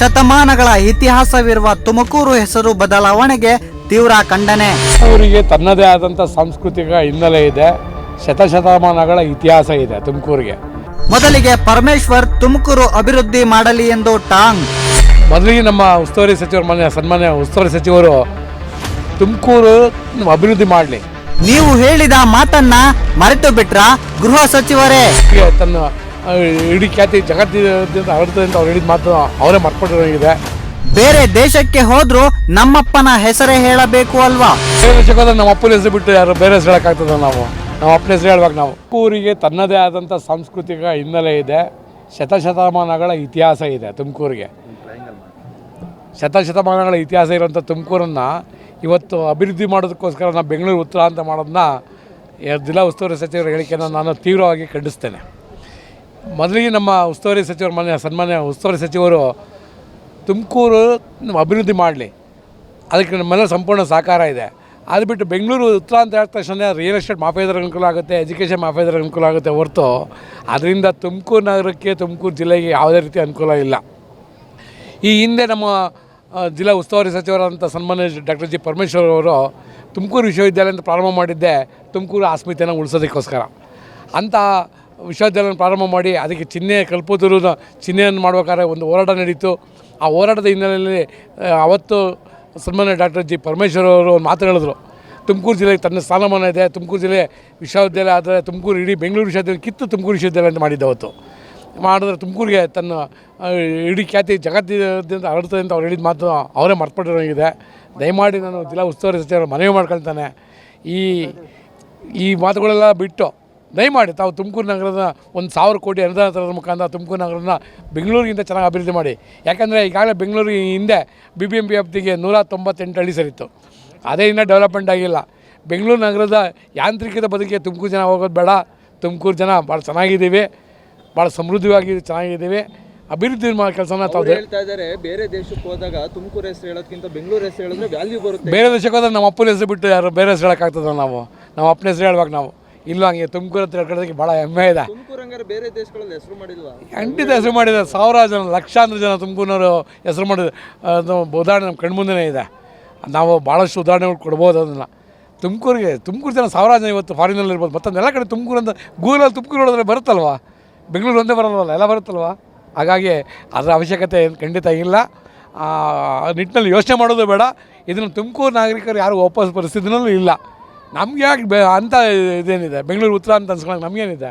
ಶತಮಾನಗಳ ಇತಿಹಾಸವಿರುವ ತುಮಕೂರು ಹೆಸರು ಬದಲಾವಣೆಗೆ ತೀವ್ರ ಖಂಡನೆ. ಅವರಿಗೆ ತನ್ನದೇ ಆದಂಥ ಸಾಂಸ್ಕೃತಿಕ ಹಿನ್ನೆಲೆ ಇದೆ, ಶತಮಾನಗಳ ಇತಿಹಾಸ ಇದೆ ತುಮಕೂರಿಗೆ. ಮೊದಲಿಗೆ ಪರಮೇಶ್ವರ್ ತುಮಕೂರು ಅಭಿವೃದ್ಧಿ ಮಾಡಲಿ ಎಂದು ಟಾಂಗ್. ಮೊದಲಿಗೆ ನಮ್ಮ ಉಸ್ತುವಾರಿ ಸಚಿವರು ಸನ್ಮಾನ್ಯ ಉಸ್ತುವಾರಿ ಸಚಿವರು ತುಮಕೂರು ಅಭಿವೃದ್ಧಿ ಮಾಡಲಿ. ನೀವು ಹೇಳಿದ ಮಾತನ್ನ ಮರೆತು ಬಿಟ್ರ ಗೃಹ ಸಚಿವರೇ? ತನ್ನ ಇಡೀ ಖ್ಯಾತಿ ಜಗತ್ತಿನ ಹರಡ್ತದೆ ಅಂತ ಅವ್ರು ಹೇಳಿದ ಮಾತು ಅವರೇ ಮರ್ಪಟ್ಟಿರೋಗಿದೆ. ಬೇರೆ ದೇಶಕ್ಕೆ ಹೋದ್ರು ನಮ್ಮಪ್ಪನ ಹೆಸರೇ ಹೇಳಬೇಕು ಅಲ್ವಾ? ಬೇರೆ ದೇಶಕ್ಕೆ ಹೋದ್ರೆ ನಮ್ಮ ಅಪ್ಪನ ಹೆಸರು ಬಿಟ್ಟು ಯಾರು ಬೇರೆ ಹೆಸರು ಹೇಳೋಕ್ಕಾಗ್ತದೆ? ನಮ್ಮ ಅಪ್ಪನ ಹೆಸರು ಹೇಳ್ಬೇಕು. ನಾವು ತುಮಕೂರಿಗೆ ತನ್ನದೇ ಆದಂಥ ಸಾಂಸ್ಕೃತಿಕ ಹಿನ್ನೆಲೆ ಇದೆ, ಶತಮಾನಗಳ ಇತಿಹಾಸ ಇದೆ ತುಮಕೂರಿಗೆ. ಶತಮಾನಗಳ ಇತಿಹಾಸ ಇರೋಂಥ ತುಮಕೂರನ್ನು ಇವತ್ತು ಅಭಿವೃದ್ಧಿ ಮಾಡೋದಕ್ಕೋಸ್ಕರ ನಾವು ಬೆಂಗಳೂರು ಉತ್ತರ ಅಂತ ಮಾಡೋದನ್ನ ಜಿಲ್ಲಾ ಉಸ್ತುವಾರಿ ಸಚಿವರ ಹೇಳಿಕೆಯನ್ನು ನಾನು ತೀವ್ರವಾಗಿ ಖಂಡಿಸ್ತೇನೆ. ಮೊದಲಿಗೆ ನಮ್ಮ ಉಸ್ತುವಾರಿ ಸಚಿವರು ಸನ್ಮಾನ್ಯ ಉಸ್ತುವಾರಿ ಸಚಿವರು ತುಮಕೂರು ಅಭಿವೃದ್ಧಿ ಮಾಡಲಿ, ಅದಕ್ಕೆ ನಮ್ಮೆಲ್ಲ ಸಂಪೂರ್ಣ ಸಹಕಾರ ಇದೆ. ಅದು ಬಿಟ್ಟು ಬೆಂಗಳೂರು ಉತ್ತರ ಅಂತ ಹೇಳಿದ ತಕ್ಷಣ ರಿಯಲ್ ಎಸ್ಟೇಟ್ ಮಾಫಿಯಾದವ್ರಿಗೆ ಅನುಕೂಲ ಆಗುತ್ತೆ, ಎಜುಕೇಷನ್ ಮಾಫಿಯಾದವ್ರಿಗೆ ಅನುಕೂಲ ಆಗುತ್ತೆ ಹೊರತು ಅದರಿಂದ ತುಮಕೂರು ನಗರಕ್ಕೆ, ತುಮಕೂರು ಜಿಲ್ಲೆಗೆ ಯಾವುದೇ ರೀತಿ ಅನುಕೂಲ ಇಲ್ಲ. ಈ ಹಿಂದೆ ನಮ್ಮ ಜಿಲ್ಲಾ ಉಸ್ತುವಾರಿ ಸಚಿವರಾದಂಥ ಸನ್ಮಾನ್ಯ ಡಾಕ್ಟರ್ ಜಿ ಪರಮೇಶ್ವರ್ ಅವರು ತುಮಕೂರು ವಿಶ್ವವಿದ್ಯಾಲಯ ಅಂತ ಪ್ರಾರಂಭ ಮಾಡಿದ್ದೆ ತುಮಕೂರು ಅಸ್ಮಿತೆಯನ್ನು ಉಳಿಸೋದಕ್ಕೋಸ್ಕರ. ಅಂಥ ವಿಶ್ವವಿದ್ಯಾಲಯ ಪ್ರಾರಂಭ ಮಾಡಿ ಅದಕ್ಕೆ ಚಿಹ್ನೆ ಕಲ್ಪತರು ಚಿಹ್ನೆಯನ್ನು ಮಾಡ್ಬೇಕಾದ್ರೆ ಒಂದು ಹೋರಾಟ ನಡೀತು. ಆ ಹೋರಾಟದ ಹಿನ್ನೆಲೆಯಲ್ಲಿ ಅವತ್ತು ಸನ್ಮಾನ್ಯ ಡಾಕ್ಟರ್ ಜಿ ಪರಮೇಶ್ವರ್ ಅವರು ಒಂದು ಮಾತು ಹೇಳಿದ್ರು, ತುಮಕೂರು ಜಿಲ್ಲೆಗೆ ತನ್ನ ಸ್ಥಾನಮಾನ ಇದೆ, ತುಮಕೂರು ಜಿಲ್ಲೆ ವಿಶ್ವವಿದ್ಯಾಲಯ ಆದರೆ ತುಮಕೂರು ಇಡೀ ಬೆಂಗಳೂರು ವಿಶ್ವವಿದ್ಯಾಲಯ ಕಿತ್ತು ತುಮಕೂರು ವಿಶ್ವವಿದ್ಯಾಲಯ ಅಂತ ಮಾಡಿದ್ದೆ. ಅವತ್ತು ಮಾಡಿದ್ರೆ ತುಮಕೂರಿಗೆ ತನ್ನ ಇಡೀ ಖ್ಯಾತಿ ಜಗತ್ತಿನ ಹರಡ್ತದೆ ಅಂತ ಅವ್ರು ಹೇಳಿದ ಮಾತು ಅವರೇ ಮರ್ಪಟ್ಟಿರೋಗಿದೆ. ದಯಮಾಡಿ ನಾನು ಜಿಲ್ಲಾ ಉಸ್ತುವಾರಿ ಸಚಿವರು ಮನವಿ ಮಾಡ್ಕೊಳ್ತಾನೆ, ಈ ಮಾತುಗಳೆಲ್ಲ ಬಿಟ್ಟು ದಯಮಾಡಿ ತಾವು ತುಮಕೂರು ನಗರದ 1,000 ಕೋಟಿ ಅನುದಾನ ತರೋದ್ರ ಮುಖಾಂತರ ತುಮಕೂರು ನಗರನ ಬೆಂಗಳೂರಿಗಿಂತ ಚೆನ್ನಾಗಿ ಅಭಿವೃದ್ಧಿ ಮಾಡಿ. ಯಾಕಂದರೆ ಈಗಾಗಲೇ ಬೆಂಗಳೂರು ಹಿಂದೆ BBMP ವ್ಯಾಪ್ತಿಗೆ 198 ಹಳ್ಳಿ ಸೇರಿತ್ತು, ಅದೇ ಇನ್ನೂ ಡೆವಲಪ್ಮೆಂಟ್ ಆಗಿಲ್ಲ. ಬೆಂಗಳೂರು ನಗರದ ಯಾಂತ್ರಿಕದ ಬದುಕಿಗೆ ತುಮಕೂರು ಜನ ಹೋಗೋದು ಬೇಡ. ತುಮಕೂರು ಜನ ಭಾಳ ಚೆನ್ನಾಗಿದ್ದೀವಿ, ಭಾಳ ಸಮೃದ್ಧವಾಗಿ ಚೆನ್ನಾಗಿದ್ದೀವಿ. ಅಭಿವೃದ್ಧಿ ಮಾಡೋ ಕೆಲಸನ ತಾವು ಹೇಳ್ತಾ ಇದ್ದಾರೆ. ಬೇರೆ ದೇಶಕ್ಕೆ ಹೋದಾಗ ತುಮಕೂರು ಹೆಸರು ಹೇಳೋದಕ್ಕಿಂತ ಬೆಂಗಳೂರು ಹೆಸರು ಹೇಳಿದ್ರೆ ವ್ಯಾಲ್ಯೂ ಬರುತ್ತೆ. ಬೇರೆ ದೇಶಕ್ಕೆ ಹೋದಾಗ ನಮ್ಮ ಅಪ್ಪನ ಹೆಸರು ಬಿಟ್ಟು ಯಾರು ಬೇರೆ ಹೆಸರು ಹೇಳೋಕ್ಕಾಗ್ತದೆ? ನಮ್ಮ ಅಪ್ಪನ ಹೆಸರು ಹೇಳ್ಬೇಕು. ನಾವು ಇಲ್ಲ, ಹಂಗೆ ತುಮಕೂರು ಅಂತ ಹೇಳ್ಕೊಳ್ಳೋದಕ್ಕೆ ಭಾಳ ಹೆಮ್ಮೆ ಇದೆ. ತುಮಕೂರು ಹಂಗಾರೆ ಬೇರೆ ದೇಶಗಳಲ್ಲಿ ಹೆಸರು ಮಾಡಿಲ್ವಾ? ಖಂಡಿತ ಹೆಸರು ಮಾಡಿದ್ದಾರೆ. ಸಾವಿರಾರು ಜನ, ಲಕ್ಷಾಂತರ ಜನ ತುಮಕೂರಿನವರು ಹೆಸರು ಮಾಡಿದ್ರು. ಅದು ಉದಾಹರಣೆ ನಮ್ಮ ಕಣ್ಮುಂದೆ ಇದೆ. ನಾವು ಭಾಳಷ್ಟು ಉದಾಹರಣೆಗಳು ಕೊಡ್ಬೋದು. ಅದನ್ನು ತುಮಕೂರು ಜನ ಸಾವಿರಾರು ಜನ ಇವತ್ತು ಫಾರಿನಲ್ಲಿ ಇರ್ಬೋದು. ಮತ್ತೊಂದು ಎಲ್ಲ ಕಡೆ ತುಮಕೂರು ಅಂತ ಗೂಗಲಲ್ಲಿ ತುಮಕೂರು ನೋಡಿದ್ರೆ ಬರುತ್ತಲ್ವ, ಬೆಂಗಳೂರು ಒಂದೇ ಬರೋಲ್ವಲ್ಲ, ಎಲ್ಲ ಬರುತ್ತಲ್ವ. ಹಾಗಾಗಿ ಅದರ ಅವಶ್ಯಕತೆ ಖಂಡಿತ ಇಲ್ಲ. ನಿಟ್ಟಿನಲ್ಲಿ ಯೋಚನೆ ಮಾಡೋದು ಬೇಡ. ಇದನ್ನು ತುಮಕೂರು ನಾಗರಿಕರು ಯಾರು ವಾಪಸ್ ಪರಿಸ್ಥಿತಿನಲ್ಲೂ ಇಲ್ಲ. ನಮ್ಗೆ ಯಾಕೆ ಅಂತ ಇದೇನಿದೆ, ಬೆಂಗಳೂರು ಉತ್ತರ ಅಂತ ಅನ್ಸ್ಕೊಳ್ಳೋಕೆ ನಮಗೇನಿದೆ?